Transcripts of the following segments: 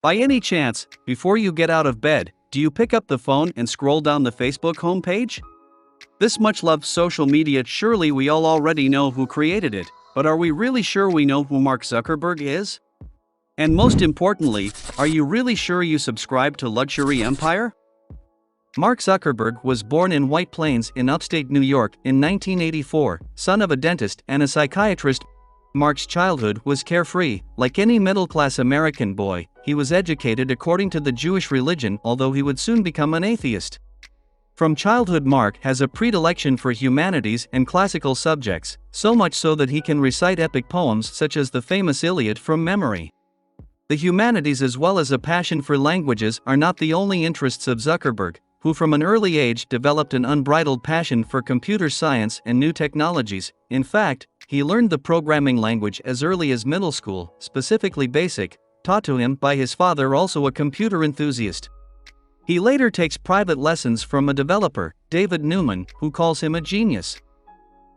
By any chance, before you get out of bed, do you pick up the phone and scroll down the Facebook homepage? This much-loved social media, surely we all already know who created it, but are we really sure we know who Mark Zuckerberg is? And most importantly, are you really sure you subscribe to luxury empire? Mark Zuckerberg was born in White Plains in upstate New York in 1984, son of a dentist and a psychiatrist. Mark's childhood was carefree. Like any middle-class American boy, he was educated according to the Jewish religion, although he would soon become an atheist. From childhood, Mark has a predilection for humanities and classical subjects, so much so that he can recite epic poems such as the famous Iliad from memory. The humanities as well as a passion for languages are not the only interests of Zuckerberg, who from an early age developed an unbridled passion for computer science and new technologies. In fact, he learned the programming language as early as middle school, specifically BASIC, taught to him by his father, also a computer enthusiast. He later takes private lessons from a developer, David Newman, who calls him a genius.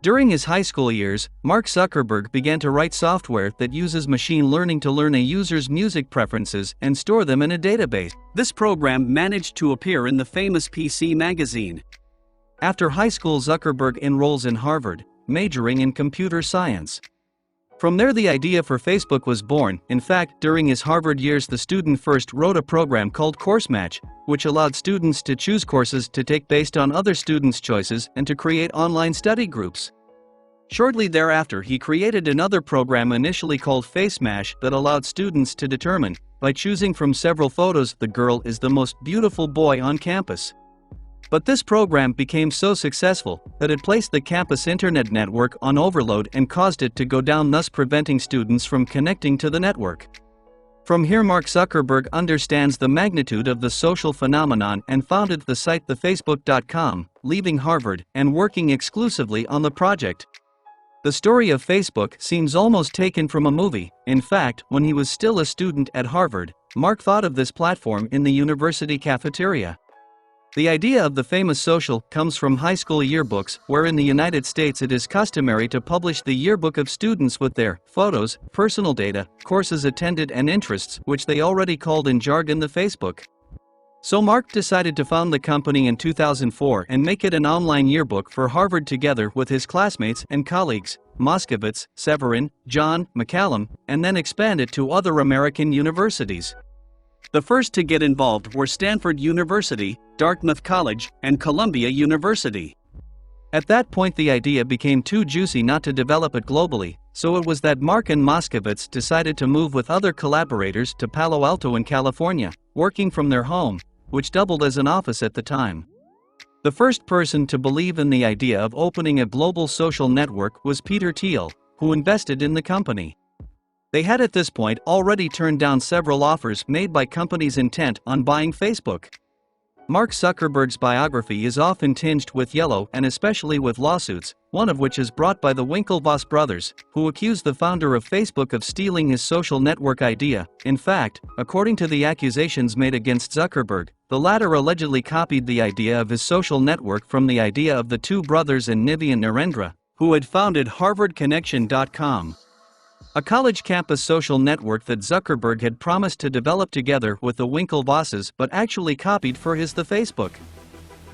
During his high school years, Mark Zuckerberg began to write software that uses machine learning to learn a user's music preferences and store them in a database. This program managed to appear in the famous PC magazine. After high school, Zuckerberg enrolls in Harvard, majoring in computer science. From there, the idea for Facebook was born. In fact, during his Harvard years, the student first wrote a program called CourseMatch, which allowed students to choose courses to take based on other students' choices and to create online study groups. Shortly thereafter, he created another program initially called FaceMash that allowed students to determine, by choosing from several photos, the girl is the most beautiful boy on campus. But this program became so successful that it placed the campus internet network on overload and caused it to go down, thus preventing students from connecting to the network. From here, Mark Zuckerberg understands the magnitude of the social phenomenon and founded the site thefacebook.com, leaving Harvard and working exclusively on the project. The story of Facebook seems almost taken from a movie. In fact, when he was still a student at Harvard, Mark thought of this platform in the university cafeteria. The idea of the famous social comes from high school yearbooks, where in the United States it is customary to publish the yearbook of students with their photos, personal data, courses attended and interests, which they already called in jargon the Facebook. So Mark decided to found the company in 2004 and make it an online yearbook for Harvard together with his classmates and colleagues, Moskowitz, Severin, John, McCallum, and then expand it to other American universities. The first to get involved were Stanford University, Dartmouth College, and Columbia University. At that point, the idea became too juicy not to develop it globally, so it was that Mark and Moskowitz decided to move with other collaborators to Palo Alto in California, working from their home, which doubled as an office at the time. The first person to believe in the idea of opening a global social network was Peter Thiel, who invested in the company. They had at this point already turned down several offers made by companies intent on buying Facebook. Mark Zuckerberg's biography is often tinged with yellow and especially with lawsuits, one of which is brought by the Winklevoss brothers, who accused the founder of Facebook of stealing his social network idea. In fact, according to the accusations made against Zuckerberg, the latter allegedly copied the idea of his social network from the idea of the two brothers and Nivi and Narendra, who had founded HarvardConnection.com. A college campus social network that Zuckerberg had promised to develop together with the Winklevosses but actually copied for his the Facebook.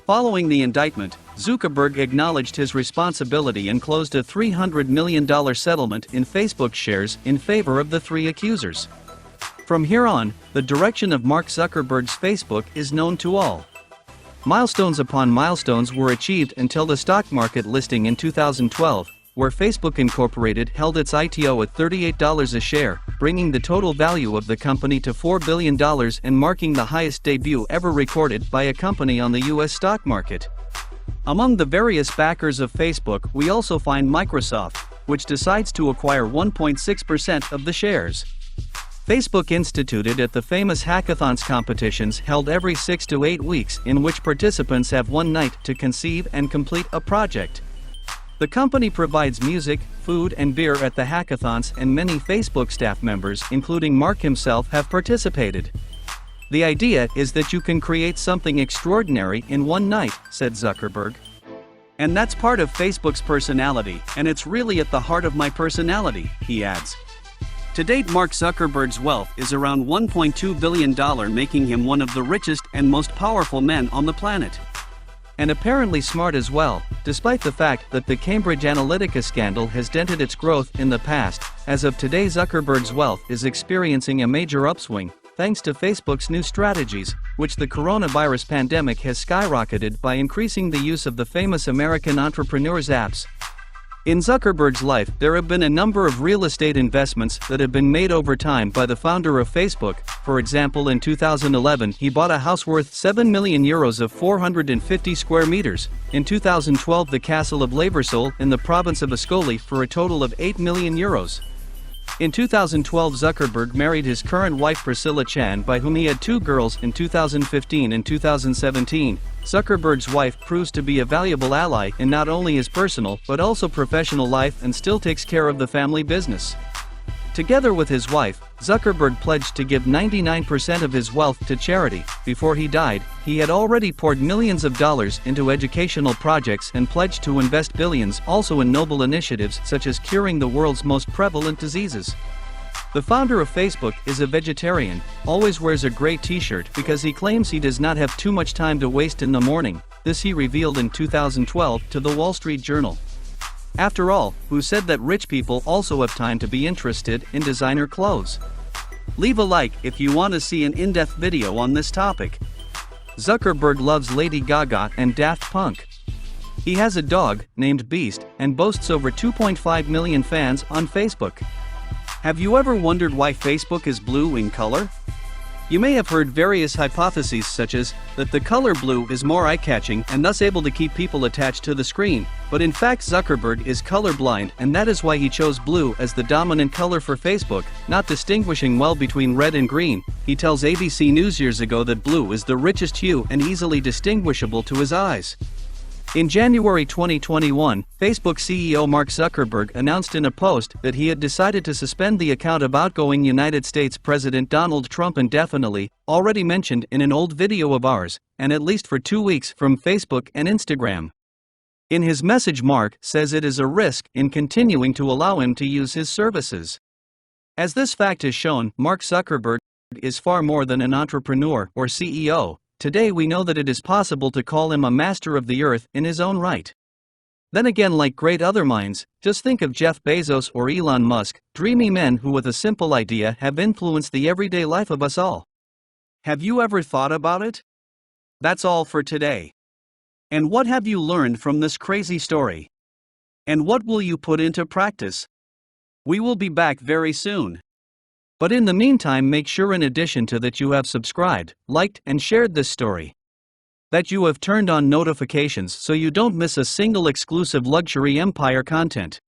Following the indictment, Zuckerberg acknowledged his responsibility and closed a $300 million settlement in Facebook shares in favor of the three accusers. From here on, the direction of Mark Zuckerberg's Facebook is known to all. Milestones upon milestones were achieved until the stock market listing in 2012. Where Facebook Incorporated held its ITO at $38 a share, bringing the total value of the company to $4 billion and marking the highest debut ever recorded by a company on the U.S. stock market. Among the various backers of Facebook, we also find Microsoft, which decides to acquire 1.6% of the shares. Facebook instituted at the famous hackathons competitions held every 6 to 8 weeks, in which participants have one night to conceive and complete a project. The company provides music, food, and beer at the hackathons, and many Facebook staff members, including Mark himself, have participated. The idea is that you can create something extraordinary in one night, said Zuckerberg. And that's part of Facebook's personality, and it's really at the heart of my personality, he adds. To date, Mark Zuckerberg's wealth is around $1.2 billion, making him one of the richest and most powerful men on the planet. And apparently smart as well, despite the fact that the Cambridge Analytica scandal has dented its growth in the past. As of today, Zuckerberg's wealth is experiencing a major upswing, thanks to Facebook's new strategies, which the coronavirus pandemic has skyrocketed by increasing the use of the famous American entrepreneur's apps. In Zuckerberg's life, there have been a number of real estate investments that have been made over time by the founder of Facebook. For example, in 2011, he bought a house worth €7 million of 450 square meters. In 2012, the castle of Leversol in the province of Ascoli for a total of €8 million. In 2012, Zuckerberg married his current wife Priscilla Chan, by whom he had 2 girls in 2015 and 2017. Zuckerberg's wife proves to be a valuable ally in not only his personal but also professional life and still takes care of the family business. Together with his wife, Zuckerberg pledged to give 99% of his wealth to charity. Before he died, he had already poured millions of dollars into educational projects and pledged to invest billions also in noble initiatives such as curing the world's most prevalent diseases. The founder of Facebook is a vegetarian, always wears a gray t-shirt because he claims he does not have too much time to waste in the morning. This he revealed in 2012 to the Wall Street Journal. After all, who said that rich people also have time to be interested in designer clothes? Leave a like if you want to see an in-depth video on this topic. Zuckerberg loves Lady Gaga and Daft Punk. He has a dog named Beast and boasts over 2.5 million fans on Facebook. Have you ever wondered why Facebook is blue in color? You may have heard various hypotheses such as that the color blue is more eye-catching and thus able to keep people attached to the screen, but in fact Zuckerberg is colorblind and that is why he chose blue as the dominant color for Facebook, not distinguishing well between red and green. He tells ABC News years ago that blue is the richest hue and easily distinguishable to his eyes. In January 2021, Facebook CEO Mark Zuckerberg announced in a post that he had decided to suspend the account of outgoing United States President Donald Trump indefinitely, already mentioned in an old video of ours, and at least for 2 weeks from Facebook and Instagram. In his message, Mark says it is a risk in continuing to allow him to use his services. As this fact has shown, Mark Zuckerberg is far more than an entrepreneur or CEO. Today we know that it is possible to call him a master of the earth in his own right. Then again, like great other minds, just think of Jeff Bezos or Elon Musk, dreamy men who with a simple idea have influenced the everyday life of us all. Have you ever thought about it? That's all for today. And what have you learned from this crazy story? And what will you put into practice? We will be back very soon. But in the meantime, make sure in addition to that you have subscribed, liked and shared this story. That you have turned on notifications so you don't miss a single exclusive Luxury Empire content.